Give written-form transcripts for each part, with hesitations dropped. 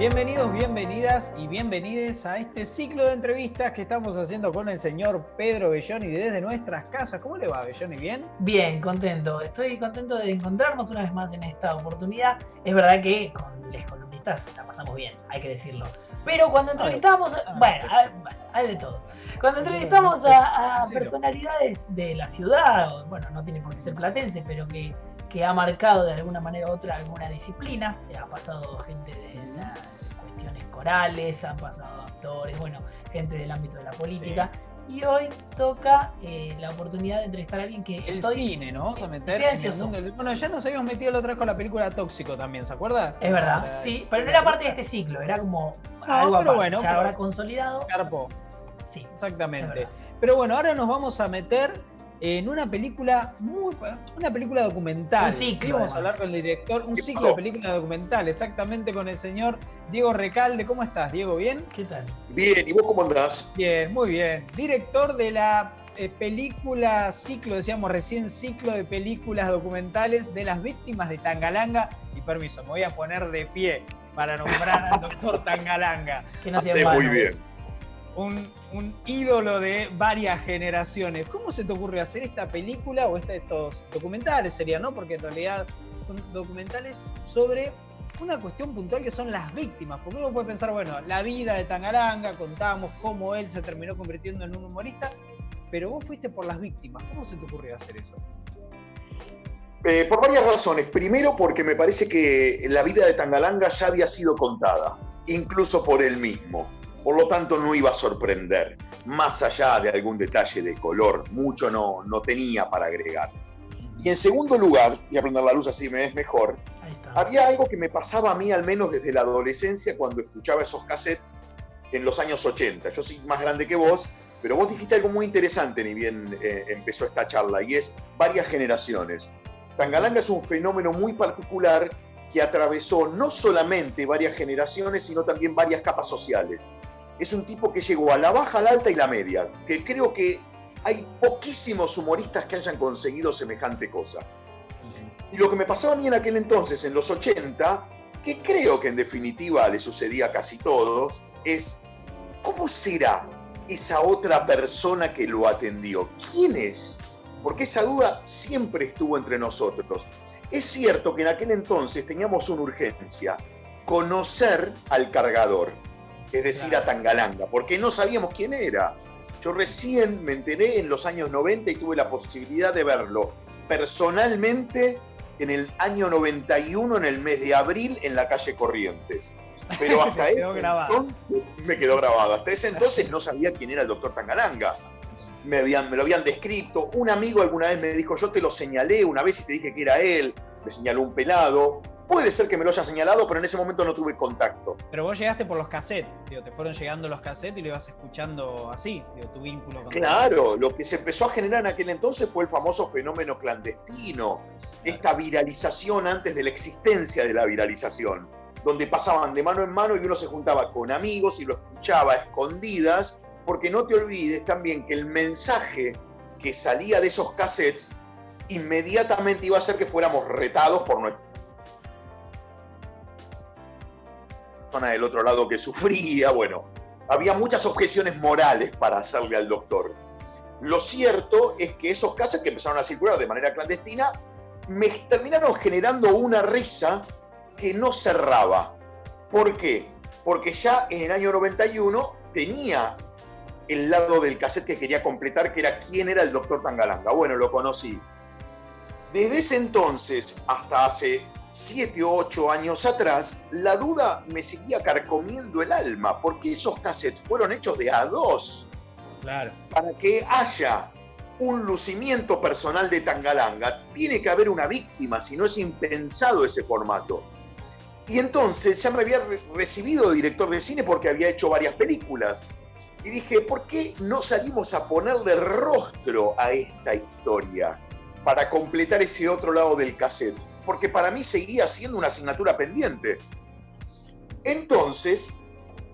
Bienvenidos, bienvenidas y bienvenides a este ciclo de entrevistas que estamos haciendo con el señor Pedro Belloni desde nuestras casas. ¿Cómo le va, Belloni? ¿Bien? Bien, contento. Estoy contento de encontrarnos una vez más en esta oportunidad. Es verdad que con los columnistas la pasamos bien, hay que decirlo. Pero cuando entrevistamos, hay de todo. Cuando entrevistamos a personalidades de la ciudad, o, bueno, no tiene por qué ser platense, pero que ha marcado de alguna manera u otra alguna disciplina, ha pasado gente de cuestiones corales, han pasado actores, bueno, gente del ámbito de la política. Sí. Y hoy toca la oportunidad de entrevistar a alguien que cine, ¿no? Vamos a meter estoy ansioso. Bueno, ya nos habíamos metido la otra vez con la película Tóxico también, ¿se acuerda? Es verdad, sí, pero no era parte de este ciclo, era como algo pero aparte, bueno, ya ahora consolidado. Carpo. Sí, exactamente. Pero bueno, ahora nos vamos a meter en una película documental. Un ciclo, ¿sí? Vamos a hablar con el director, un ciclo de película documental, exactamente, con el señor Diego Recalde. ¿Cómo estás, Diego? ¿Bien? ¿Qué tal? Bien, ¿y vos cómo andás? Bien, muy bien. Director de la película ciclo, decíamos recién, ciclo de películas documentales de las víctimas de Tangalanga. Y permiso, me voy a poner de pie para nombrar al doctor Tangalanga. Que no sea muy bien. Un ídolo de varias generaciones. ¿Cómo se te ocurrió hacer esta película o estos documentales serían, ¿no? Porque en realidad son documentales sobre una cuestión puntual que son las víctimas. Porque uno puede pensar, bueno, la vida de Tangalanga, contamos cómo él se terminó convirtiendo en un humorista, pero vos fuiste por las víctimas. ¿Cómo se te ocurrió hacer eso? Por varias razones. Primero, porque me parece que la vida de Tangalanga ya había sido contada, incluso por él mismo. Por lo tanto, no iba a sorprender. Más allá de algún detalle de color, mucho no tenía para agregar. Y en segundo lugar, voy a prender la luz así me ves mejor, había algo que me pasaba a mí al menos desde la adolescencia cuando escuchaba esos cassettes en los años 80. Yo soy más grande que vos, pero vos dijiste algo muy interesante ni bien empezó esta charla, y es varias generaciones. Tangalanga es un fenómeno muy particular que atravesó no solamente varias generaciones, sino también varias capas sociales. Es un tipo que llegó a la baja, la alta y la media, que creo que hay poquísimos humoristas que hayan conseguido semejante cosa. Y lo que me pasaba a mí en aquel entonces, en los 80, que creo que en definitiva le sucedía a casi todos, es ¿cómo será esa otra persona que lo atendió? ¿Quién es? Porque esa duda siempre estuvo entre nosotros. Es cierto que en aquel entonces teníamos una urgencia, conocer al cargador, es decir, a Tangalanga, porque no sabíamos quién era. Yo recién me enteré en los años 90 y tuve la posibilidad de verlo personalmente en el año 91, en el mes de abril, en la calle Corrientes. Pero hasta ese entonces me quedó grabado. Hasta ese entonces no sabía quién era el doctor Tangalanga. Me lo habían descrito. Un amigo alguna vez me dijo, yo te lo señalé una vez y te dije que era él. Me señaló un pelado. Puede ser que me lo haya señalado, pero en ese momento no tuve contacto. Pero vos llegaste por los cassettes, te fueron llegando los cassettes y lo ibas escuchando así, tu vínculo con... Claro, lo que se empezó a generar en aquel entonces fue el famoso fenómeno clandestino, esta viralización antes de la existencia de la viralización, donde pasaban de mano en mano y uno se juntaba con amigos y lo escuchaba a escondidas, porque no te olvides también que el mensaje que salía de esos cassettes inmediatamente iba a hacer que fuéramos retados por nuestra persona del otro lado que sufría. Bueno, había muchas objeciones morales para hacerle al doctor. Lo cierto es que esos cassettes que empezaron a circular de manera clandestina me terminaron generando una risa que no cerraba. ¿Por qué? Porque ya en el año 91 tenía el lado del cassette que quería completar, que era quién era el doctor Tangalanga. Bueno, lo conocí. Desde ese entonces hasta hace 7 o 8 años atrás, la duda me seguía carcomiendo el alma, porque esos cassettes fueron hechos de A2. Claro. Para que haya un lucimiento personal de Tangalanga, tiene que haber una víctima, si no es impensado ese formato. Y entonces ya me había recibido de director de cine porque había hecho varias películas. Y dije, ¿por qué no salimos a ponerle rostro a esta historia para completar ese otro lado del cassette? Porque para mí seguía siendo una asignatura pendiente. Entonces,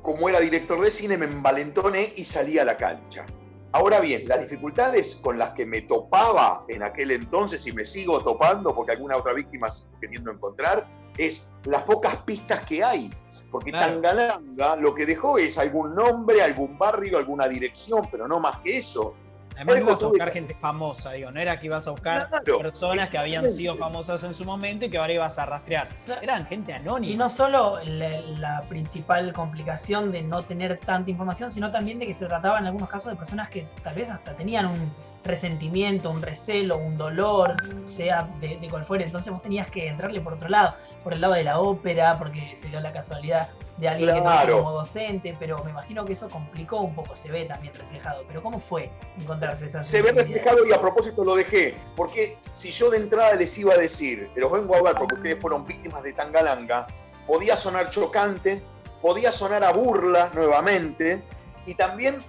como era director de cine, me envalentoné y salí a la cancha. Ahora bien, las dificultades con las que me topaba en aquel entonces y me sigo topando porque alguna otra víctima queriendo encontrar, es las pocas pistas que hay. Porque Claro. Tangalanga lo que dejó es algún nombre, algún barrio, alguna dirección, pero no más que eso. Además, Ergo ibas a tuve- buscar gente famosa, digo, no era que ibas a buscar Claro, personas que habían sido exactamente. famosas en su momento y que ahora ibas a rastrear. Claro. Eran gente anónima. Y no solo la principal complicación de no tener tanta información, sino también de que se trataba en algunos casos de personas que tal vez hasta tenían un resentimiento, un recelo, un dolor, sea de cual fuera. Entonces vos tenías que entrarle por otro lado, por el lado de la ópera, porque se dio la casualidad de alguien que Claro. tuviste como docente, pero me imagino que eso complicó un poco, se ve también reflejado. Pero ¿cómo fue encontrarse esas Se ve sensibilidades? reflejado y a propósito lo dejé, porque si yo de entrada les iba a decir, los vengo a ver porque ustedes fueron víctimas de Tangalanga, podía sonar chocante, podía sonar a burla nuevamente, y también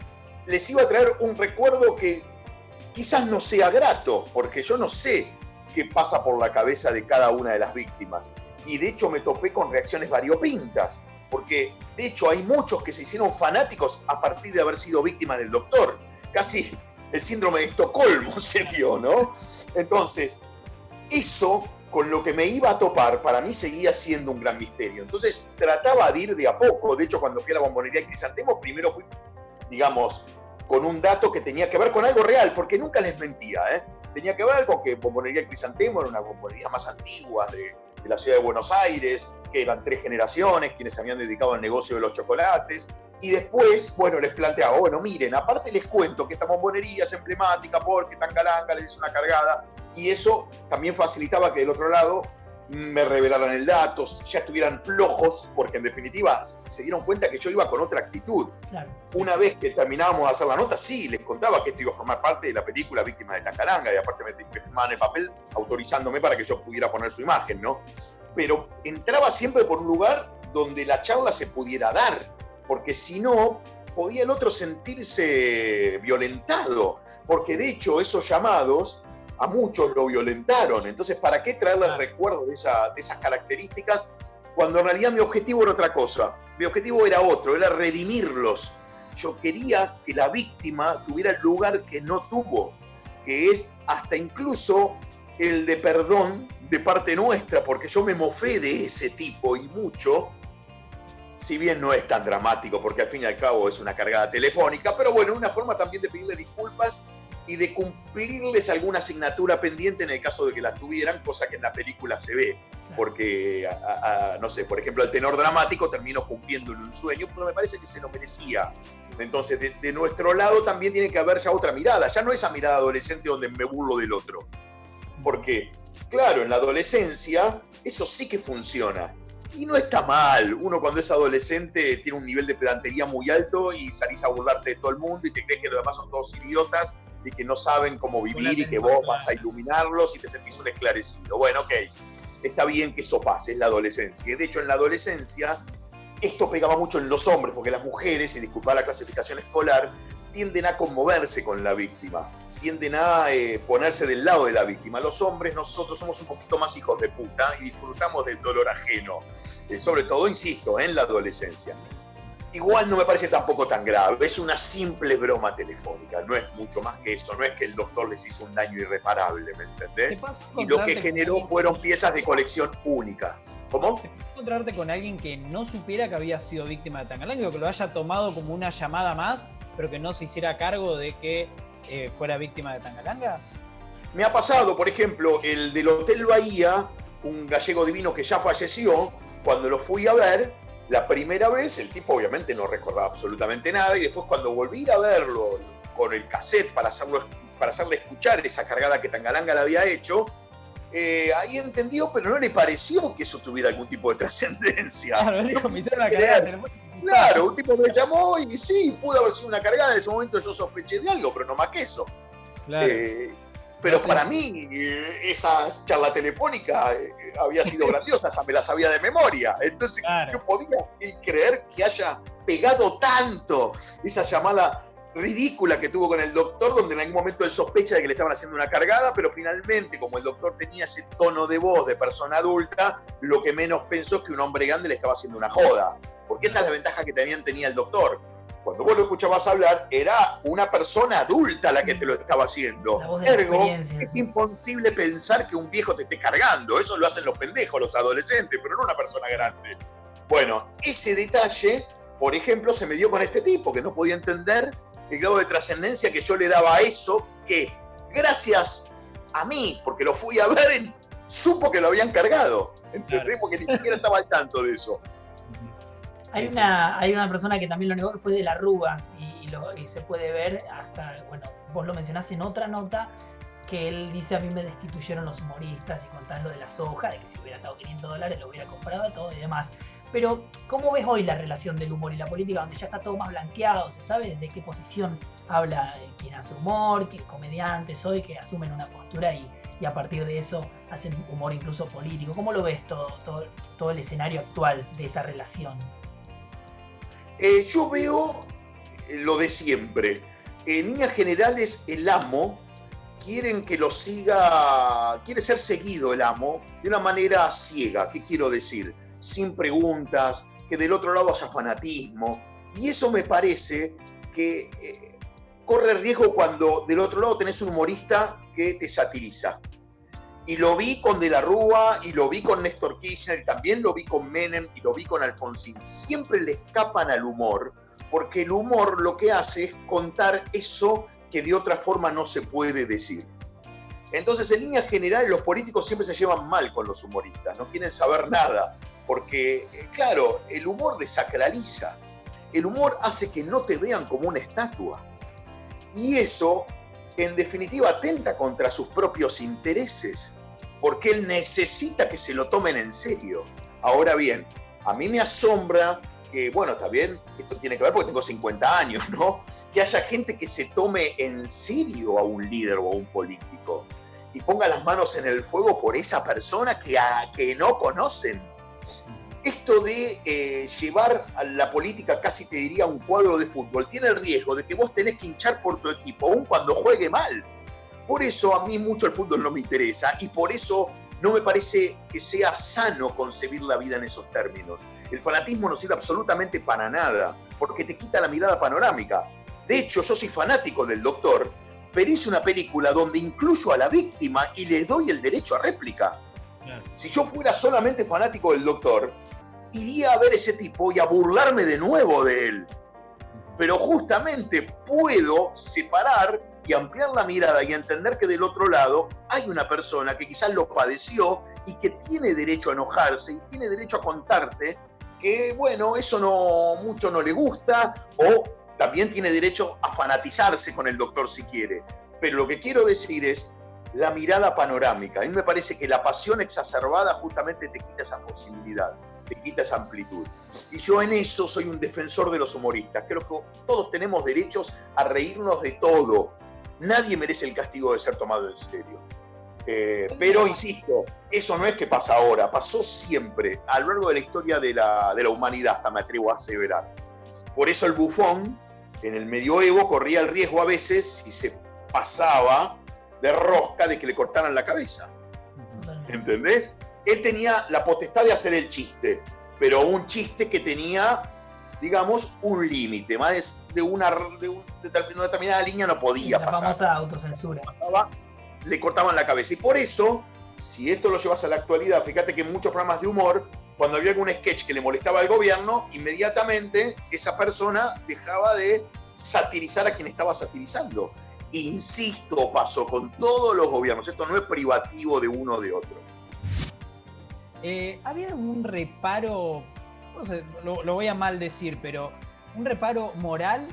les iba a traer un recuerdo que quizás no sea grato, porque yo no sé qué pasa por la cabeza de cada una de las víctimas. Y de hecho me topé con reacciones variopintas, porque de hecho hay muchos que se hicieron fanáticos a partir de haber sido víctimas del doctor. Casi el síndrome de Estocolmo se dio, ¿no? Entonces, eso con lo que me iba a topar, para mí seguía siendo un gran misterio. Entonces, trataba de ir de a poco. De hecho, cuando fui a la Bombonería Crisantemo, primero fui, digamos, con un dato que tenía que ver con algo real, porque nunca les mentía, ¿eh? Tenía que ver con que Bombonería Crisantemo era una bombonería más antigua de la ciudad de Buenos Aires, que eran 3 generaciones quienes se habían dedicado al negocio de los chocolates. Y después, bueno, les planteaba, bueno, miren, aparte les cuento que esta bombonería es emblemática porque Tangalanga les hizo una cargada, y eso también facilitaba que del otro lado me revelaran el dato, ya estuvieran flojos, porque en definitiva se dieron cuenta que yo iba con otra actitud. Claro. Una vez que terminábamos de hacer la nota, sí, les contaba que esto iba a formar parte de la película Víctimas de Tangalanga, y aparte me firmaban el papel autorizándome para que yo pudiera poner su imagen, ¿no? Pero entraba siempre por un lugar donde la charla se pudiera dar, porque si no, podía el otro sentirse violentado, porque de hecho esos llamados a muchos lo violentaron. Entonces, ¿para qué traerles recuerdos de esas características cuando en realidad mi objetivo era otra cosa? Mi objetivo era otro, era redimirlos. Yo quería que la víctima tuviera el lugar que no tuvo, que es hasta incluso el de perdón de parte nuestra, porque yo me mofé de ese tipo y mucho, si bien no es tan dramático, porque al fin y al cabo es una cargada telefónica, pero bueno, una forma también de pedirle disculpas y de cumplirles alguna asignatura pendiente en el caso de que las tuvieran, cosa que en la película se ve, porque, no sé, por ejemplo, el tenor dramático terminó cumpliéndole un sueño, pero me parece que se lo merecía. Entonces, de nuestro lado también tiene que haber ya otra mirada, ya no esa mirada adolescente donde me burlo del otro, porque, claro, en la adolescencia eso sí que funciona. Y no está mal. Uno cuando es adolescente tiene un nivel de pedantería muy alto y salís a burlarte de todo el mundo y te crees que los demás son todos idiotas y que no saben cómo vivir y que vos vas a iluminarlos y te sentís un esclarecido. Bueno, ok, está bien que eso pase, es la adolescencia. De hecho, en la adolescencia esto pegaba mucho en los hombres, porque las mujeres, y disculpa la clasificación escolar, tienden a conmoverse con la víctima, tienden a ponerse del lado de la víctima. Los hombres, nosotros somos un poquito más hijos de puta y disfrutamos del dolor ajeno, sobre todo, insisto, en la adolescencia. Igual no me parece tampoco tan grave, es una simple broma telefónica, no es mucho más que eso, no es que el doctor les hizo un daño irreparable, ¿me entendés? Y lo que generó fueron piezas de colección únicas. ¿Cómo? ¿Te puedes encontrarte con alguien que no supiera que había sido víctima de Tangalanga, o que lo haya tomado como una llamada más, pero que no se hiciera cargo de que fuera víctima de Tangalanga? Me ha pasado, por ejemplo, el del Hotel Bahía, un gallego divino que ya falleció, cuando lo fui a ver, la primera vez el tipo obviamente no recordaba absolutamente nada, y después cuando volví a verlo con el cassette para hacerle escuchar esa cargada que Tangalanga le había hecho, ahí entendió, pero no le pareció que eso tuviera algún tipo de trascendencia. Claro, dijo, me hicieron una cargada telefónica. Claro, un tipo me llamó y sí, pudo haber sido una cargada, en ese momento yo sospeché de algo, pero no más que eso. Claro. Pero para mí, esa charla telefónica había sido grandiosa, hasta me la sabía de memoria. Entonces, claro, yo podía creer que haya pegado tanto esa llamada ridícula que tuvo con el doctor, donde en algún momento él sospecha de que le estaban haciendo una cargada, pero finalmente, como el doctor tenía ese tono de voz de persona adulta, lo que menos pensó es que un hombre grande le estaba haciendo una joda. Porque esa es la ventaja que tenía el doctor. Cuando vos lo escuchabas hablar, era una persona adulta la que te lo estaba haciendo. Ergo, es imposible pensar que un viejo te esté cargando. Eso lo hacen los pendejos, los adolescentes, pero no una persona grande. Bueno, ese detalle, por ejemplo, se me dio con este tipo, que no podía entender el grado de trascendencia que yo le daba a eso, que gracias a mí, porque lo fui a ver, supo que lo habían cargado. ¿Entendés? Claro. Porque ni siquiera estaba al tanto de eso. Hay una persona que también lo negó, que fue de la Rúa, y se puede ver hasta, bueno, vos lo mencionás en otra nota, que él dice: a mí me destituyeron los humoristas, y contás lo de la soja, de que si hubiera estado $500 lo hubiera comprado todo y demás. Pero, ¿cómo ves hoy la relación del humor y la política, donde ya está todo más blanqueado? ¿Se sabe desde qué posición habla quien hace humor, qué comediantes hoy que asumen una postura y a partir de eso hacen humor incluso político? ¿Cómo lo ves todo el escenario actual de esa relación? Yo veo lo de siempre. En líneas generales, el amo quiere ser seguido el amo de una manera ciega. ¿Qué quiero decir? Sin preguntas, que del otro lado haya fanatismo. Y eso me parece que corre riesgo cuando del otro lado tenés un humorista que te satiriza. Y lo vi con De la Rúa, y lo vi con Néstor Kirchner, y también lo vi con Menem, y lo vi con Alfonsín. Siempre le escapan al humor, porque el humor lo que hace es contar eso que de otra forma no se puede decir. Entonces, en líneas generales, los políticos siempre se llevan mal con los humoristas, no quieren saber nada, porque, claro, el humor desacraliza. El humor hace que no te vean como una estatua. Y eso, en definitiva, atenta contra sus propios intereses, porque él necesita que se lo tomen en serio. Ahora bien, a mí me asombra que, bueno, está bien, esto tiene que ver porque tengo 50 años, ¿no? Que haya gente que se tome en serio a un líder o a un político y ponga las manos en el fuego por esa persona que no conocen. Esto de llevar a la política, casi te diría, a un cuadro de fútbol, tiene el riesgo de que vos tenés que hinchar por tu equipo, aun cuando juegue mal. Por eso a mí mucho el fútbol no me interesa, y por eso no me parece que sea sano concebir la vida en esos términos. El fanatismo no sirve absolutamente para nada, porque te quita la mirada panorámica. De hecho, yo soy fanático del Doctor, pero hice una película donde incluyo a la víctima y le doy el derecho a réplica. Claro. Si yo fuera solamente fanático del Doctor, iría a ver ese tipo y a burlarme de nuevo de él. Pero justamente puedo separar y ampliar la mirada y entender que del otro lado hay una persona que quizás lo padeció y que tiene derecho a enojarse y tiene derecho a contarte que, bueno, eso mucho no le gusta, o también tiene derecho a fanatizarse con el Doctor si quiere. Pero lo que quiero decir es la mirada panorámica. A mí me parece que la pasión exacerbada justamente te quita esa posibilidad, te quita esa amplitud. Y yo en eso soy un defensor de los humoristas. Creo que todos tenemos derechos a reírnos de todo. Nadie merece el castigo de ser tomado en serio. Pero, insisto, eso no es que pasa ahora, pasó siempre, a lo largo de la historia de la humanidad, hasta me atrevo a aseverar. Por eso el bufón, en el medioevo, corría el riesgo a veces, y se pasaba de rosca, de que le cortaran la cabeza. ¿Entendés? Él tenía la potestad de hacer el chiste, pero un chiste que tenía, digamos, un límite. Más de una determinada línea no podía pasar. La famosa autocensura. Le cortaban la cabeza. Y por eso, si esto lo llevas a la actualidad, fíjate que en muchos programas de humor, cuando había algún sketch que le molestaba al gobierno, inmediatamente esa persona dejaba de satirizar a quien estaba satirizando. Insisto, pasó con todos los gobiernos. Esto no es privativo de uno o de otro. ¿Había algún reparo, no sé, lo voy a maldecir, pero un reparo moral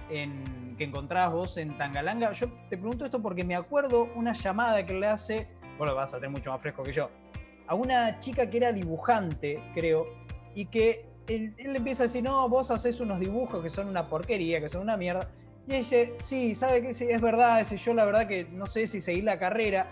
que encontrabas vos en Tangalanga? Yo te pregunto esto porque me acuerdo una llamada que le hace, vos lo vas a tener mucho más fresco que yo, a una chica que era dibujante, creo, y que él le empieza a decir: no, vos hacés unos dibujos que son una porquería, que son una mierda. Y ella dice: sí, ¿sabe qué? Sí, es verdad, yo la verdad que no sé si seguir la carrera.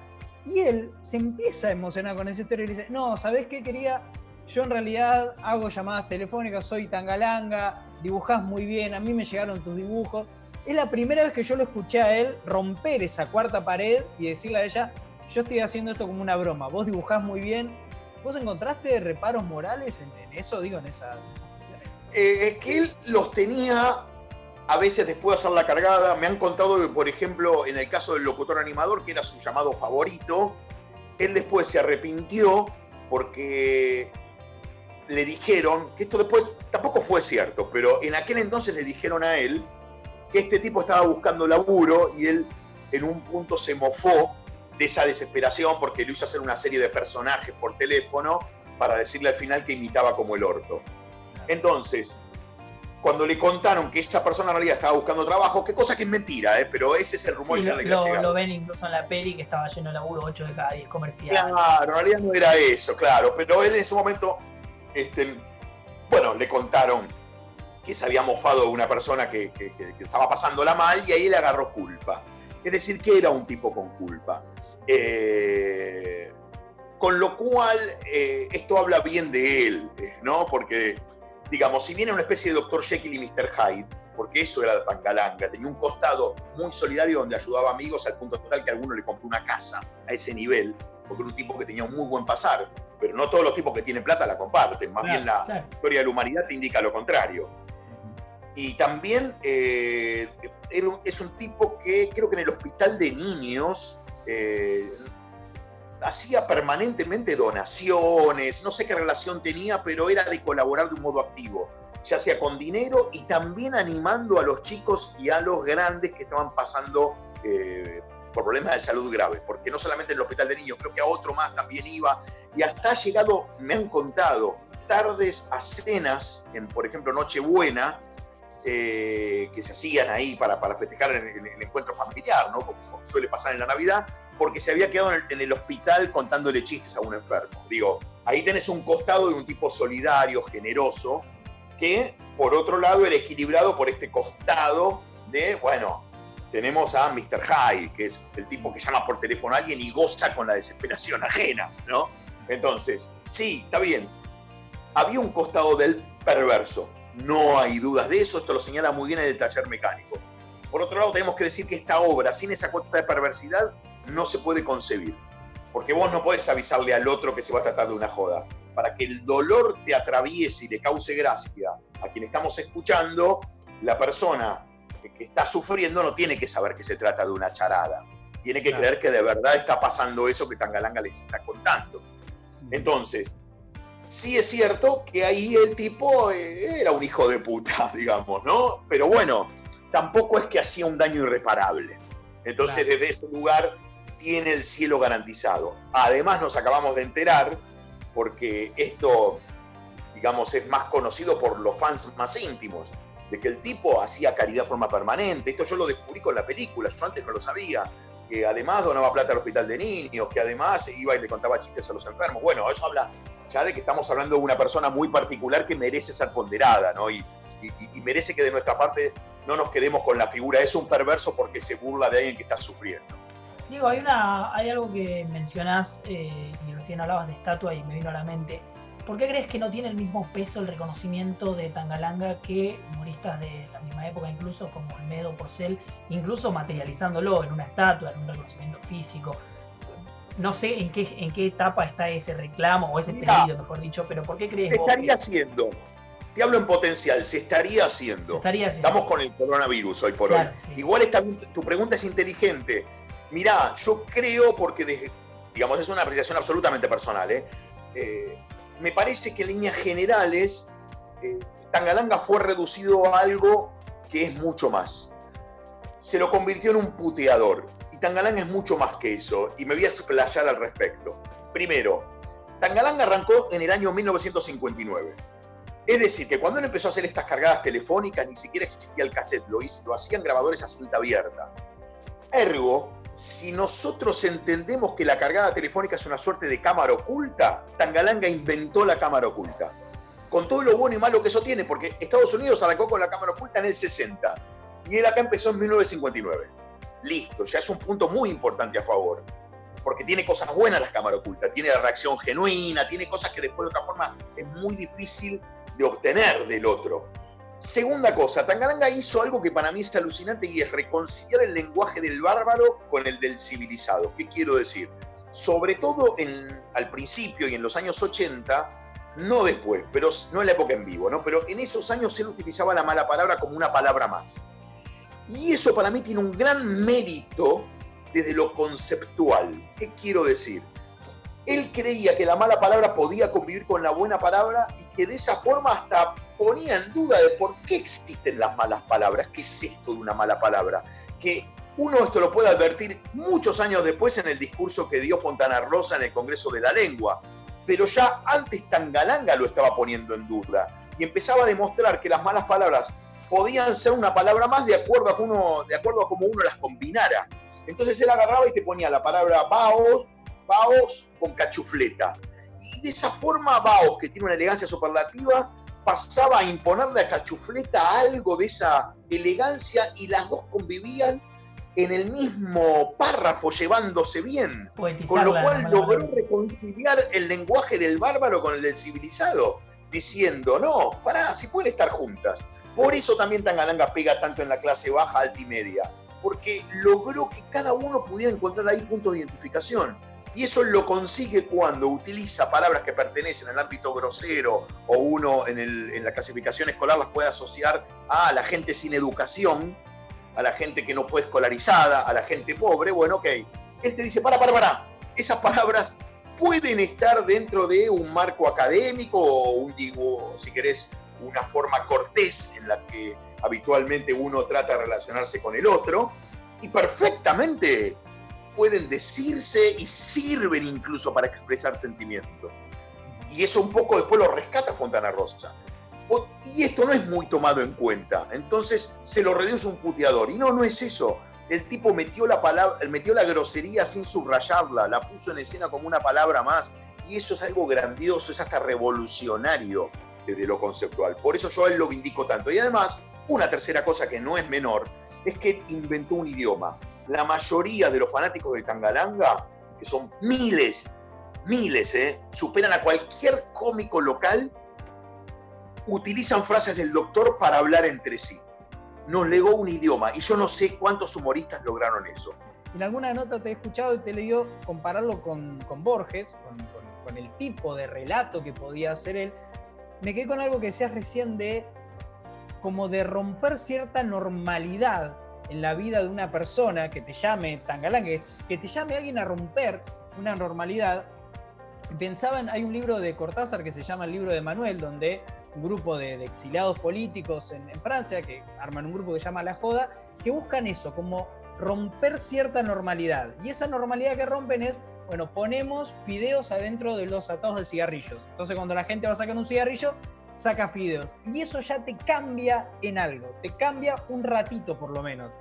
Y él se empieza a emocionar con esa historia y le dice: no, ¿sabés qué, quería? Yo en realidad hago llamadas telefónicas, soy Tangalanga, dibujás muy bien, a mí me llegaron tus dibujos. Es la primera vez que yo lo escuché a él romper esa cuarta pared y decirle a ella: yo estoy haciendo esto como una broma, vos dibujás muy bien. ¿Vos encontraste reparos morales en eso, digo, en esa que él los tenía a veces después de hacer la cargada. Me han contado que, por ejemplo, en el caso del locutor animador, que era su llamado favorito, él después se arrepintió porque le dijeron, que esto después tampoco fue cierto, pero en aquel entonces le dijeron a él que este tipo estaba buscando laburo y él en un punto se mofó de esa desesperación porque le hizo hacer una serie de personajes por teléfono para decirle al final que imitaba como el orto. Entonces, cuando le contaron que esa persona en realidad estaba buscando trabajo, que cosa que es mentira, pero ese es el rumor que le ha llegado. Lo ven incluso en la peli que estaba lleno de laburo, 8 de cada 10 comerciales. Claro, en realidad no era eso, claro, pero él en ese momento, bueno, le contaron que se había mofado de una persona que estaba pasándola mal y ahí le agarró culpa. Es decir, que era un tipo con culpa. Con lo cual, esto habla bien de él, ¿no? Porque, digamos, si bien era una especie de Dr. Jekyll y Mr. Hyde, porque eso era Tangalanga, tenía un costado muy solidario donde ayudaba a amigos al punto tal que a alguno le compró una casa a ese nivel, porque era un tipo que tenía un muy buen pasar, pero no todos los tipos que tienen plata la comparten, más bien la historia de la humanidad te indica lo contrario. Y también es un tipo que creo que en el hospital de niños hacía permanentemente donaciones, no sé qué relación tenía, pero era de colaborar de un modo activo, ya sea con dinero y también animando a los chicos y a los grandes que estaban pasando por problemas de salud graves, porque no solamente en el hospital de niños, creo que a otro más también iba, y hasta ha llegado, me han contado, tardes a cenas, en por ejemplo Nochebuena, que se hacían ahí para festejar el encuentro familiar, ¿no? Como suele pasar en la Navidad, porque se había quedado en el hospital contándole chistes a un enfermo. Digo, ahí tenés un costado de un tipo solidario, generoso, que por otro lado era equilibrado por este costado de, bueno, tenemos a Mr. Hyde, que es el tipo que llama por teléfono a alguien y goza con la desesperación ajena, ¿no? Entonces, sí, está bien. Había un costado del perverso. No hay dudas de eso, esto lo señala muy bien el Taller Mecánico. Por otro lado, tenemos que decir que esta obra, sin esa cuota de perversidad, no se puede concebir. Porque vos no podés avisarle al otro que se va a tratar de una joda. Para que el dolor te atraviese y le cause gracia a quien estamos escuchando, la persona que está sufriendo no tiene que saber que se trata de una charada. Tiene que creer que de verdad está pasando eso que Tangalanga les está contando. Entonces, sí es cierto que ahí el tipo era un hijo de puta, digamos, ¿no? Pero bueno, tampoco es que hacía un daño irreparable. Entonces, desde ese lugar tiene el cielo garantizado. Además, nos acabamos de enterar, porque esto, digamos, es más conocido por los fans más íntimos, de que el tipo hacía caridad de forma permanente. Esto yo lo descubrí con la película, yo antes no lo sabía. Que además donaba plata al hospital de niños, que además iba y le contaba chistes a los enfermos. Bueno, eso habla ya de que estamos hablando de una persona muy particular que merece ser ponderada, ¿no? Y merece que de nuestra parte no nos quedemos con la figura, es un perverso porque se burla de alguien que está sufriendo. Digo, hay algo que mencionás y recién hablabas de estatua y me vino a la mente. ¿Por qué crees que no tiene el mismo peso el reconocimiento de Tangalanga que humoristas de la misma época, incluso como Olmedo, Porcel, incluso materializándolo en una estatua, en un reconocimiento físico? No sé en qué etapa está ese reclamo o ese pedido, mejor dicho, pero ¿por qué crees vos? Se estaría haciendo. Te hablo en potencial, se estaría haciendo. Estamos con el coronavirus hoy por hoy. Sí. Igual tu pregunta es inteligente. Mirá, yo creo, porque digamos es una apreciación absolutamente personal, me parece que en líneas generales Tangalanga fue reducido a algo que es mucho más. Se lo convirtió en un puteador. Y Tangalanga es mucho más que eso. Y me voy a explayar al respecto. Primero, Tangalanga arrancó en el año 1959. Es decir, que cuando él empezó a hacer estas cargadas telefónicas, ni siquiera existía el cassette, lo hacían grabadores a cinta abierta. Ergo, si nosotros entendemos que la cargada telefónica es una suerte de cámara oculta, Tangalanga inventó la cámara oculta. Con todo lo bueno y malo que eso tiene, porque Estados Unidos arrancó con la cámara oculta en el 60 y él acá empezó en 1959. Listo, ya es un punto muy importante a favor, porque tiene cosas buenas la cámara oculta, tiene la reacción genuina, tiene cosas que después de otra forma es muy difícil de obtener del otro. Segunda cosa, Tangalanga hizo algo que para mí es alucinante y es reconciliar el lenguaje del bárbaro con el del civilizado. ¿Qué quiero decir? Sobre todo al principio y en los años 80, no después, pero no en la época en vivo, ¿no? Pero en esos años él utilizaba la mala palabra como una palabra más. Y eso para mí tiene un gran mérito desde lo conceptual. ¿Qué quiero decir? Él creía que la mala palabra podía convivir con la buena palabra y que de esa forma hasta ponía en duda de por qué existen las malas palabras. ¿Qué es esto de una mala palabra? Que uno esto lo puede advertir muchos años después en el discurso que dio Fontana Rosa en el Congreso de la Lengua. Pero ya antes Tangalanga lo estaba poniendo en duda y empezaba a demostrar que las malas palabras podían ser una palabra más de acuerdo a cómo uno las combinara. Entonces él agarraba y te ponía la palabra vaos con cachufleta. Y de esa forma vaos, que tiene una elegancia superlativa, pasaba a imponerle a cachufleta algo de esa elegancia y las dos convivían en el mismo párrafo, llevándose bien. Con lo cual logró reconciliar el lenguaje del bárbaro con el del civilizado, diciendo, no, pará, si pueden estar juntas. Por eso también Tangalanga pega tanto en la clase baja, alta y media, porque logró que cada uno pudiera encontrar ahí puntos de identificación. Y eso lo consigue cuando utiliza palabras que pertenecen al ámbito grosero o uno en la clasificación escolar las puede asociar a la gente sin educación, a la gente que no fue escolarizada, a la gente pobre. Bueno, ok. Él te dice, para. Esas palabras pueden estar dentro de un marco académico o digo, si querés, una forma cortés en la que habitualmente uno trata de relacionarse con el otro, y perfectamente pueden decirse y sirven incluso para expresar sentimientos. Y eso un poco después lo rescata Fontana Rosa. Y esto no es muy tomado en cuenta. Entonces se lo reduce un puteador. Y no es eso. El tipo metió la grosería sin subrayarla, la puso en escena como una palabra más. Y eso es algo grandioso, es hasta revolucionario desde lo conceptual. Por eso yo a él lo vindico tanto. Y además, una tercera cosa que no es menor, es que inventó un idioma. La mayoría de los fanáticos de Tangalanga, que son miles, superan a cualquier cómico local, utilizan frases del doctor para hablar entre sí. Nos legó un idioma y yo no sé cuántos humoristas lograron eso. En alguna nota te he escuchado y te he leído compararlo con Borges, con el tipo de relato que podía hacer él. Me quedé con algo que decías recién como de romper cierta normalidad en la vida de una persona, que te llame Tangalanga, que te llame alguien a romper una normalidad. Hay un libro de Cortázar que se llama El libro de Manuel, donde un grupo de exiliados políticos en Francia, que arman un grupo que se llama La Joda, que buscan eso, como romper cierta normalidad. Y esa normalidad que rompen es, bueno, ponemos fideos adentro de los atados de cigarrillos. Entonces cuando la gente va a sacar un cigarrillo, saca fideos. Y eso ya te cambia en algo, te cambia un ratito por lo menos.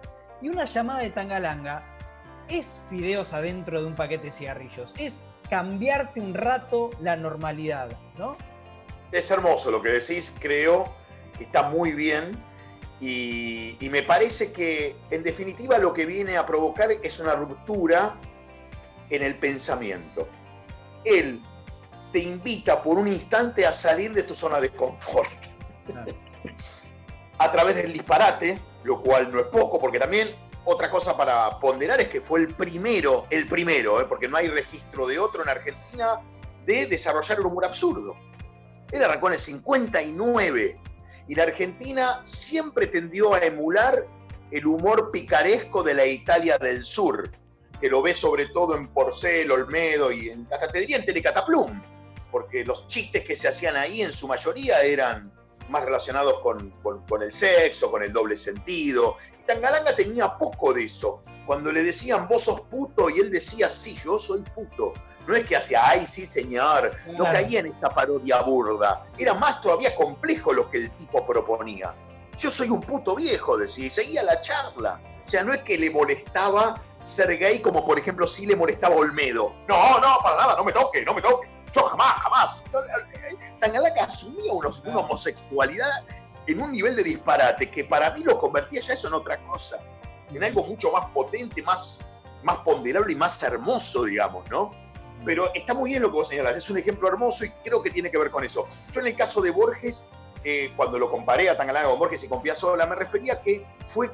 Y una llamada de Tangalanga es fideos adentro de un paquete de cigarrillos, es cambiarte un rato la normalidad, ¿no? Es hermoso lo que decís, creo que está muy bien y me parece que en definitiva lo que viene a provocar es una ruptura en el pensamiento. Él te invita por un instante a salir de tu zona de confort. Claro. A través del disparate, lo cual no es poco, porque también otra cosa para ponderar es que fue el primero, porque no hay registro de otro en Argentina, de desarrollar el humor absurdo. Él arrancó en el 59 y la Argentina siempre tendió a emular el humor picaresco de la Italia del Sur, que lo ves sobre todo en Porcel, Olmedo y hasta te diría en Telecataplum, porque los chistes que se hacían ahí en su mayoría eran más relacionados con el sexo, con el doble sentido. Y Tangalanga tenía poco de eso. Cuando le decían vos sos puto y él decía sí, yo soy puto. No es que hacía ay sí señor, no caía en esta parodia burda. Era más todavía complejo lo que el tipo proponía. Yo soy un puto viejo, decía, y seguía la charla. O sea, no es que le molestaba ser gay como por ejemplo sí le molestaba a Olmedo. No, para nada, no me toque. Yo jamás. Tangalanga asumía una homosexualidad en un nivel de disparate que para mí lo convertía ya eso en otra cosa. En algo mucho más potente, más ponderable y más hermoso, digamos, ¿no? Pero está muy bien lo que vos señalás, es un ejemplo hermoso y creo que tiene que ver con eso. Yo en el caso de Borges, cuando lo comparé a Tangalanga con Borges y con Piazzolla, me refería a que fue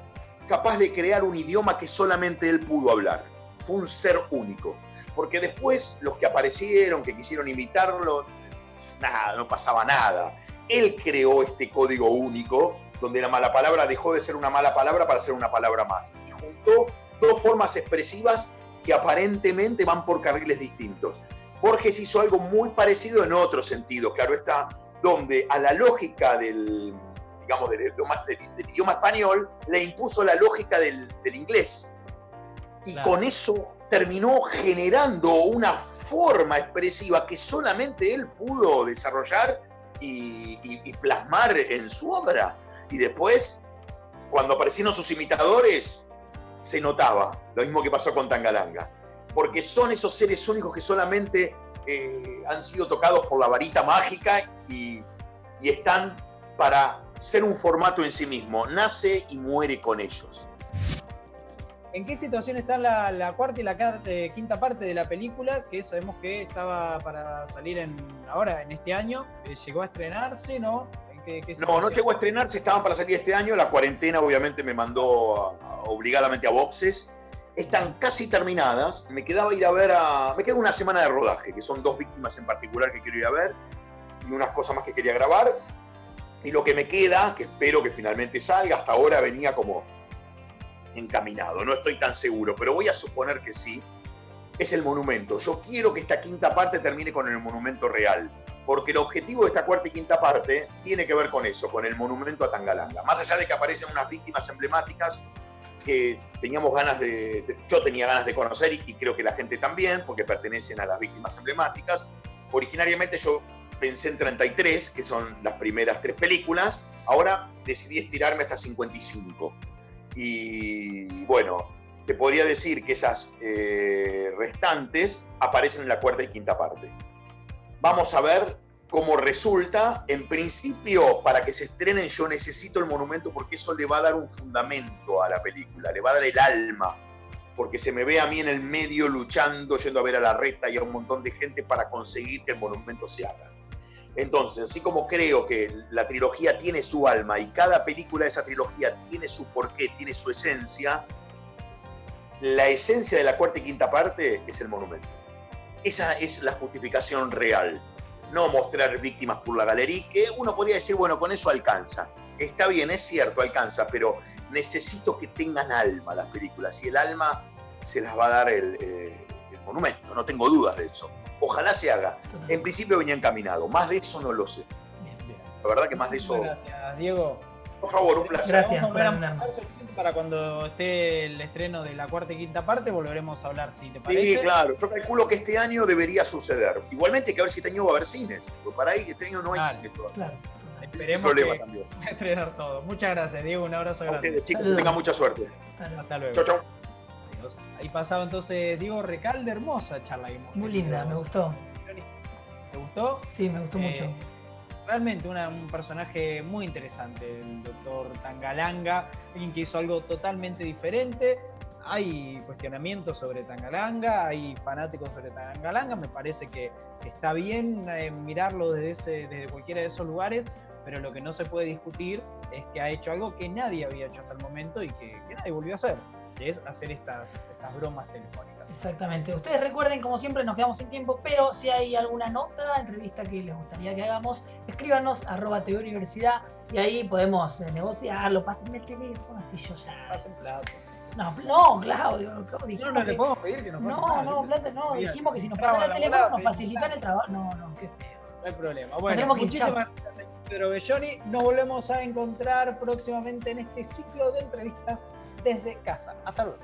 capaz de crear un idioma que solamente él pudo hablar. Fue un ser único. Porque después los que aparecieron, que quisieron imitarlo, nada, no pasaba nada. Él creó este código único, donde la mala palabra dejó de ser una mala palabra para ser una palabra más. Y juntó dos formas expresivas que aparentemente van por carriles distintos. Borges hizo algo muy parecido en otro sentido, claro está, donde a la lógica del idioma español le impuso la lógica del inglés. Y claro, con eso terminó generando una forma expresiva que solamente él pudo desarrollar y plasmar en su obra. Y después, cuando aparecieron sus imitadores, se notaba. Lo mismo que pasó con Tangalanga. Porque son esos seres únicos que solamente han sido tocados por la varita mágica y están para ser un formato en sí mismo. Nace y muere con ellos. ¿En qué situación está la cuarta y la quinta parte de la película? Que sabemos que estaba para salir ahora, en este año. ¿Llegó a estrenarse, no? No llegó a estrenarse, estaban para salir este año. La cuarentena obviamente me mandó obligadamente a boxes. Están casi terminadas. Me queda una semana de rodaje, que son 2 víctimas en particular que quiero ir a ver, y unas cosas más que quería grabar. Y lo que me queda, que espero que finalmente salga, hasta ahora venía como encaminado, no estoy tan seguro, pero voy a suponer que sí, es el monumento. Yo quiero que esta quinta parte termine con el monumento real, porque el objetivo de esta cuarta y quinta parte tiene que ver con eso, con el monumento a Tangalanga. Más allá de que aparecen unas víctimas emblemáticas que yo tenía ganas de conocer y creo que la gente también, porque pertenecen a las víctimas emblemáticas. Originariamente yo pensé en 33, que son las primeras 3 películas, ahora decidí estirarme hasta 55. Y bueno, te podría decir que esas restantes aparecen en la cuarta y quinta parte. Vamos a ver cómo resulta. En principio, para que se estrenen, yo necesito el monumento porque eso le va a dar un fundamento a la película, le va a dar el alma, porque se me ve a mí en el medio luchando, yendo a ver a Larreta y a un montón de gente para conseguir que el monumento se haga. Entonces, así como creo que la trilogía tiene su alma y cada película de esa trilogía tiene su porqué, tiene su esencia, la esencia de la cuarta y quinta parte es el monumento. Esa es la justificación real. No mostrar víctimas por la galería, que uno podría decir, bueno, con eso alcanza. Está bien, es cierto, alcanza, pero necesito que tengan alma las películas, y el alma se las va a dar el monumento, no tengo dudas de eso. Ojalá se haga. En principio venía encaminado. Más de eso no lo sé. Bien. La verdad que más de eso... Gracias, Diego. Por favor, un placer. Gracias. Vamos a ver para cuando esté el estreno de la cuarta y quinta parte, volveremos a hablar, si te parece. Sí, claro. Yo calculo que este año debería suceder. Igualmente hay que ver si este año va a haber cines. Porque para ahí este año no hay cines todavía. Claro. Esperemos que estrenar todo. Muchas gracias, Diego. Un abrazo grande. Chicos, tengan mucha suerte. Hasta luego. Chau. Ahí pasaba entonces Diego Recalde, hermosa charla. Muy linda, me gustó. ¿Te gustó? Sí, me gustó mucho. Realmente un personaje muy interesante, el doctor Tangalanga, alguien que hizo algo totalmente diferente. Hay cuestionamientos sobre Tangalanga, hay fanáticos sobre Tangalanga, me parece que está bien mirarlo desde cualquiera de esos lugares, pero lo que no se puede discutir es que ha hecho algo que nadie había hecho hasta el momento y que nadie volvió a hacer, que es hacer estas bromas telefónicas. Exactamente. Ustedes recuerden, como siempre, nos quedamos sin tiempo, pero si hay alguna nota, entrevista que les gustaría que hagamos, escríbanos @teuniversidad y ahí podemos negociarlo. Pásenme el teléfono, así yo ya... Pasen plata. No, Claudio, dijimos no le podemos pedir que nos pasen plata. No, dijimos que si nos pasan el teléfono nos facilitan el trabajo. No, qué feo. No hay problema. Bueno, muchísimas gracias, señor Pedro Belloni. Nos volvemos a encontrar próximamente en este ciclo de entrevistas desde casa. Hasta luego.